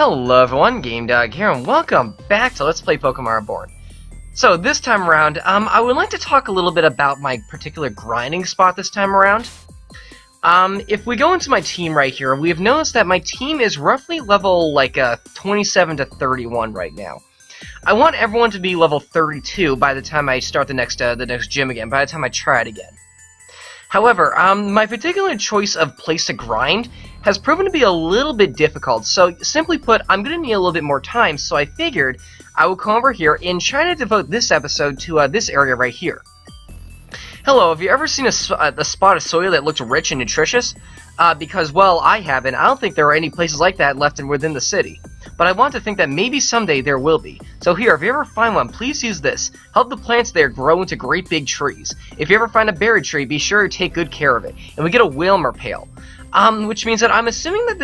Hello everyone, GameDog here, and welcome back to Let's Play Pokemon Reborn. So this time around, I would like to talk a little bit about my particular grinding spot this time around. If we go into my team right here, we have noticed that my team is roughly level 27 to 31 right now. I want everyone to be level 32 by the time I start the next gym again, by the time I try it again. However, my particular choice of place to grind has proven to be a little bit difficult, so simply put, I'm going to need a little bit more time, so I figured I would come over here and try to devote this episode to this area right here. Hello, have you ever seen a spot of soil that looks rich and nutritious? Because, well, I haven't. I don't think there are any places like that left within the city. But I want to think that maybe someday there will be. So here, if you ever find one, please use this. Help the plants there grow into great big trees. If you ever find a berry tree, be sure to take good care of it. And we get a Wilmer pail. Which means that I'm assuming that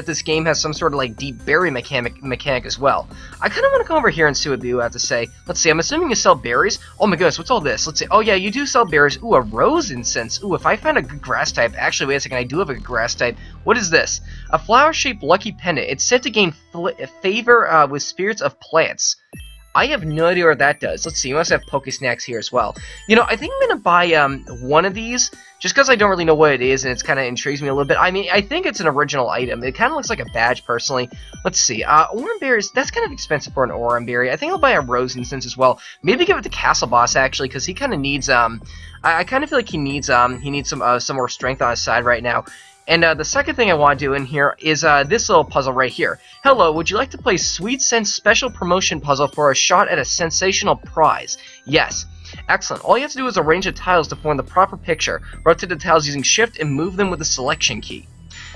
this game has some sort of deep berry mechanic as well. I kind of want to come over here and see what you have to say. Let's see, I'm assuming you sell berries. Oh my goodness, what's all this? Let's see. Oh yeah, you do sell berries. Ooh, a rose incense. Ooh, if I find a good grass type. Actually, wait a second, I do have a good grass type. What is this? A flower-shaped lucky pendant. It's said to gain favor with spirits of plants. I have no idea what that does. Let's see, you must have Pokesnacks here as well. You know, I think I'm going to buy one of these, just because I don't really know what it is, and it's kind of intrigues me a little bit. I mean, I think it's an original item. It kind of looks like a badge, personally. Let's see, Oran Berries, that's kind of expensive for an Oran Berry. I think I'll buy a Rose Incense as well. Maybe give it to Castle Boss, actually, because he kind of needs, I kind of feel like he needs some more strength on his side right now. And the second thing I want to do in here is this little puzzle right here. Hello, would you like to play Sweet Sense Special Promotion Puzzle for a shot at a sensational prize? Yes. Excellent. All you have to do is arrange the tiles to form the proper picture. Rotate the tiles using Shift and move them with the selection key.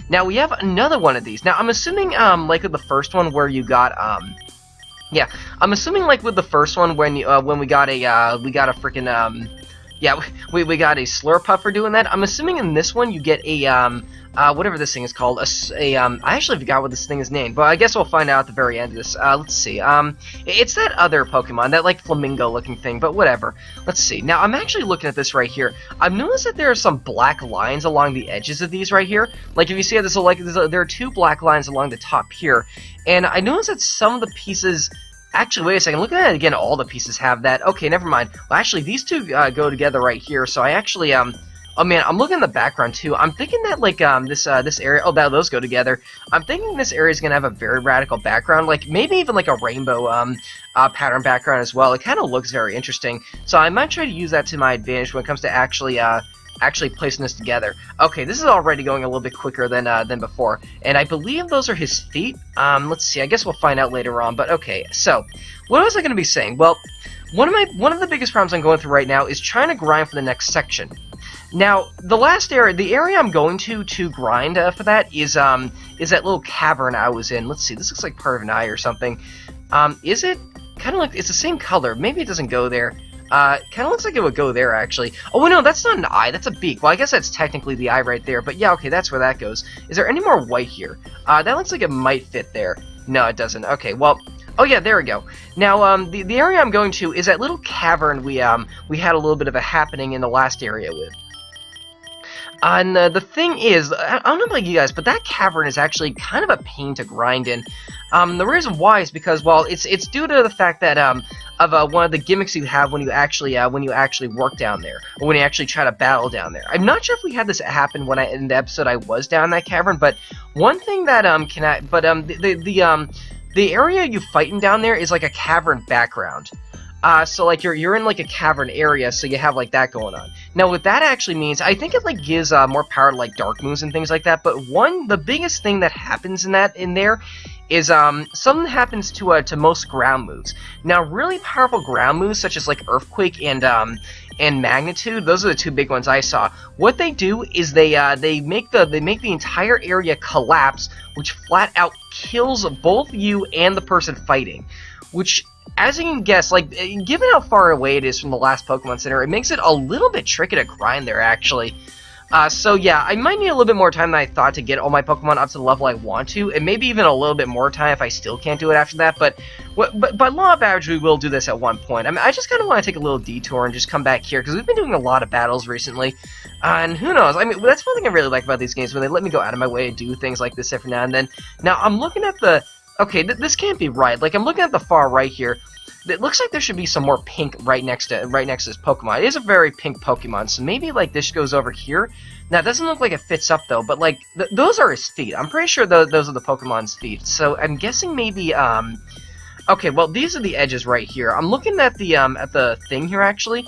Now we have another one of these. Now I'm assuming like with the first one where you got yeah, I'm assuming like with the first one when we got a freaking yeah, we got a Slurpuff for doing that. I'm assuming in this one you get a whatever this thing is called, I actually forgot what this thing is named, but I guess we'll find out at the very end of this. Let's see, it's that other Pokemon, that flamingo-looking thing, but whatever. Let's see. Now, I'm actually looking at this right here. I've noticed that there are some black lines along the edges of these right here. Like, if you see this, there are two black lines along the top here, and I noticed that some of the pieces. Actually, wait a second. Looking at it again, all the pieces have that. Okay, never mind. Well, actually, these two go together right here. So I actually, oh man, I'm looking in the background too. I'm thinking that this area. Oh, those go together. I'm thinking this area is gonna have a very radical background, like maybe even like a rainbow pattern background as well. It kind of looks very interesting. So I might try to use that to my advantage when it comes to actually placing this together. Okay, this is already going a little bit quicker than before, and I believe those are his feet. Let's see. I guess we'll find out later on. But okay, so what was I going to be saying? Well, one of the biggest problems I'm going through right now is trying to grind for the next section. Now, the area I'm going to grind for that is that little cavern I was in. Let's see. This looks like part of an eye or something. Is it kind of like it's the same color? Maybe it doesn't go there. Kind of looks like it would go there, actually. Oh, no, that's not an eye. That's a beak. Well, I guess that's technically the eye right there. But yeah, okay, that's where that goes. Is there any more white here? That looks like it might fit there. No, it doesn't. Okay, well, oh yeah, there we go. Now, the area I'm going to is that little cavern we had a little bit of a happening in the last area with. And the thing is, I don't know about you guys, but that cavern is actually kind of a pain to grind in. The reason why is because, well, it's due to the fact that of one of the gimmicks you have when you actually work down there, or when you actually try to battle down there. I'm not sure if we had this happen in the episode I was down in that cavern, but one thing that the area you fighting down there is like a cavern background. So like you're in like a cavern area, so you have like that going on. Now what that actually means, I think it like gives more power to like dark moves and things like that. But the biggest thing that happens in there is something happens to most ground moves. Now really powerful ground moves such as like Earthquake and Magnitude, those are the two big ones I saw. What they do is they make the entire area collapse, which flat out kills both you and the person fighting, which, as you can guess, like, given how far away it is from the last Pokemon Center, it makes it a little bit tricky to grind there, actually. So yeah, I might need a little bit more time than I thought to get all my Pokemon up to the level I want to, and maybe even a little bit more time if I still can't do it after that, but by law of average, we will do this at one point. I mean, I just kind of want to take a little detour and just come back here, because we've been doing a lot of battles recently, and who knows, I mean, that's one thing I really like about these games, when they let me go out of my way to do things like this every now and then. Now, I'm looking at the Okay, this can't be right. Like, I'm looking at the far right here. It looks like there should be some more pink right next to this Pokemon. It is a very pink Pokemon, so maybe like this goes over here. Now it doesn't look like it fits up though, but like those are his feet. I'm pretty sure those are the Pokemon's feet. So I'm guessing maybe okay, well these are the edges right here. I'm looking at the thing here actually.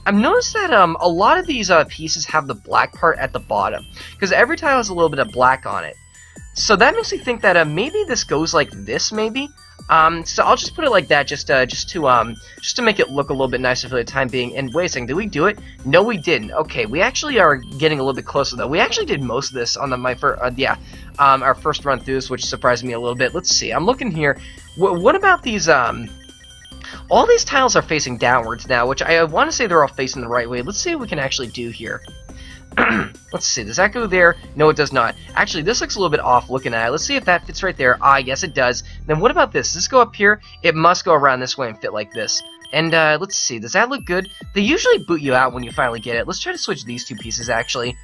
I've noticed that a lot of these pieces have the black part at the bottom because every tile has a little bit of black on it. So that makes me think that maybe this goes like this, maybe. So I'll just put it like that, just to make it look a little bit nicer for the time being. And wait a second, did we do it? No, we didn't. Okay, we actually are getting a little bit closer though. We actually did most of this on our first run through this, which surprised me a little bit. Let's see. I'm looking here. What about these? All these tiles are facing downwards now, which I want to say they're all facing the right way. Let's see what we can actually do here. Let's see, does that go there? No, it does not. Actually, this looks a little bit off looking at it. Let's see if that fits right there. Ah, yes, it does. Then what about this? Does this go up here? It must go around this way and fit like this. And let's see, does that look good? They usually boot you out when you finally get it. Let's try to switch these two pieces, actually.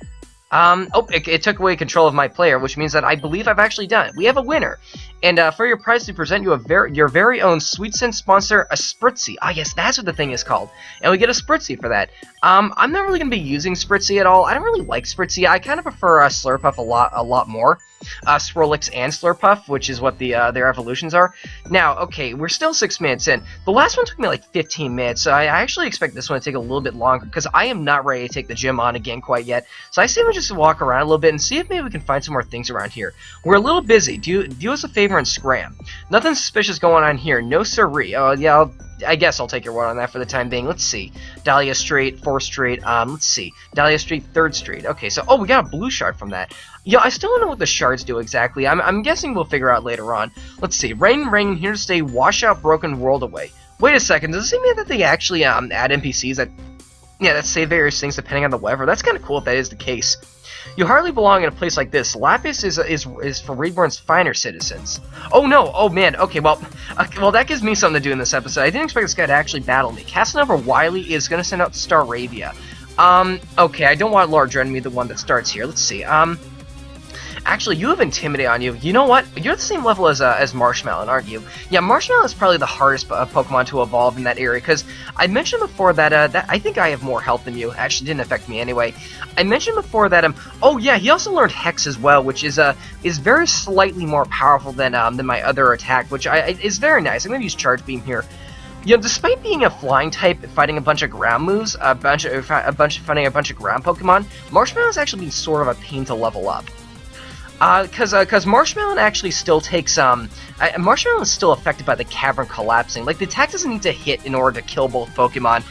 Oh, it took away control of my player, which means that I believe I've actually done it. We have a winner. And for your prize, we present you your very own Sweet Scent sponsor, a Spritzy. Ah, yes, that's what the thing is called. And we get a Spritzy for that. I'm not really going to be using Spritzy at all. I don't really like Spritzy. I kind of prefer Slurpuff a lot more. Swirlix and Slurpuff, which is what their evolutions are. Now, okay, we're still 6 minutes in. The last one took me like 15 minutes, so I actually expect this one to take a little bit longer, because I am not ready to take the gym on again quite yet. So I say we just walk around a little bit and see if maybe we can find some more things around here. We're a little busy. Do us a favor and scram. Nothing suspicious going on here. No siree. Oh, yeah, I guess I'll take your word on that for the time being. Let's see. Dahlia Street, 4th Street. Let's see. Dahlia Street, 3rd Street. Okay, so, oh, we got a blue shard from that. Yeah, I still don't know what the shards do exactly. I'm guessing we'll figure out later on. Let's see. Rain, here to stay. Wash out broken world away. Wait a second. Does it mean that they actually add NPCs that say various things depending on the weather? That's kind of cool if that is the case. You hardly belong in a place like this. Lapis is for Reborn's finer citizens. Oh no! Oh man! Okay, well, that gives me something to do in this episode. I didn't expect this guy to actually battle me. Casanova Wiley is gonna send out Staravia. Okay, I don't want Large Enemy, the one that starts here. Let's see. Actually, you have Intimidate on you. You know what? You're at the same level as Marshmallow, aren't you? Yeah, Marshmallow is probably the hardest Pokemon to evolve in that area, because I mentioned before that I think I have more health than you. Actually, didn't affect me anyway. I mentioned before that oh yeah, he also learned Hex as well, which is very slightly more powerful than my other attack, which is very nice. I'm gonna use Charge Beam here. You know, despite being a flying type, fighting a bunch of ground moves, fighting a bunch of ground Pokemon, Marshmallow has actually been sort of a pain to level up. Because Marshmallow actually still takes, Marshmallow is still affected by the cavern collapsing. Like, the attack doesn't need to hit in order to kill both Pokemon.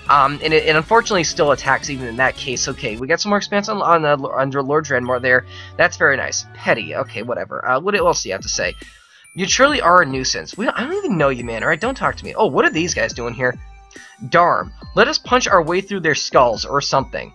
And it unfortunately still attacks even in that case. Okay, we got some more expansion under Lord Drenmore there. That's very nice. Petty. Okay, whatever. What else do you have to say? You truly are a nuisance. I don't even know you, man. Alright, don't talk to me. Oh, what are these guys doing here? Darn. Let us punch our way through their skulls, or something.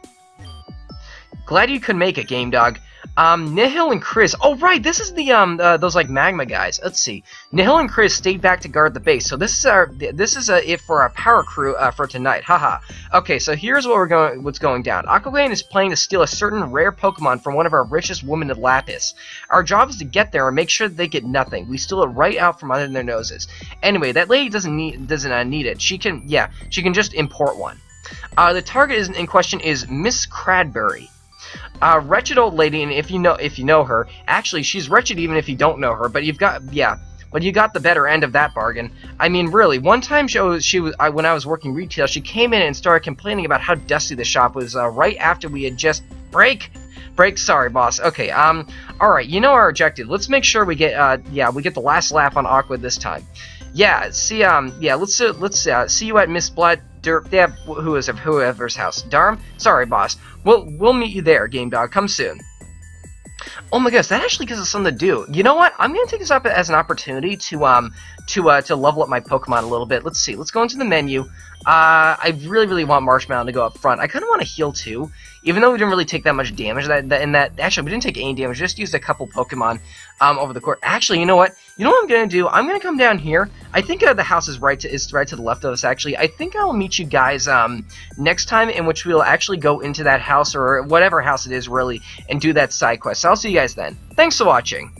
Glad you could make it, Game Dog. Nihil and Chris. Oh, right, this is the, those, like, magma guys. Let's see. Nihil and Chris stayed back to guard the base. So this is it for our power crew, for tonight. Haha. Okay, so here's what's going down. Aquaman is planning to steal a certain rare Pokemon from one of our richest women at Lapis. Our job is to get there and make sure that they get nothing. We steal it right out from under their noses. Anyway, that lady doesn't need it. She can just import one. The target in question is Miss Cradbury. Wretched old lady, and if you know her, actually she's wretched even if you don't know her, but you got the better end of that bargain. I mean, really, one time when I was working retail, she came in and started complaining about how dusty the shop was, right after we had just break, sorry boss. Okay, alright, you know our objective. Let's make sure we get the last laugh on Aqua this time. Yeah, see you at Miss Blood whoever's house. Darm? Sorry, boss. We'll meet you there, Game Dog. Come soon. Oh my gosh, that actually gives us something to do. You know what? I'm gonna take this up as an opportunity to level up my Pokemon a little bit. Let's see. Let's go into the menu. I really want Marshmallow to go up front. I kind of want to heal too, even though we didn't really take that much damage. Actually, we didn't take any damage. Just used a couple Pokemon over the course. Actually, you know what? You know what I'm gonna do? I'm gonna come down here. I think the house is right to the left of us. Actually, I think I'll meet you guys next time, in which we'll actually go into that house or whatever house it is, really, and do that side quest. So I'll see you guys then. Thanks for watching.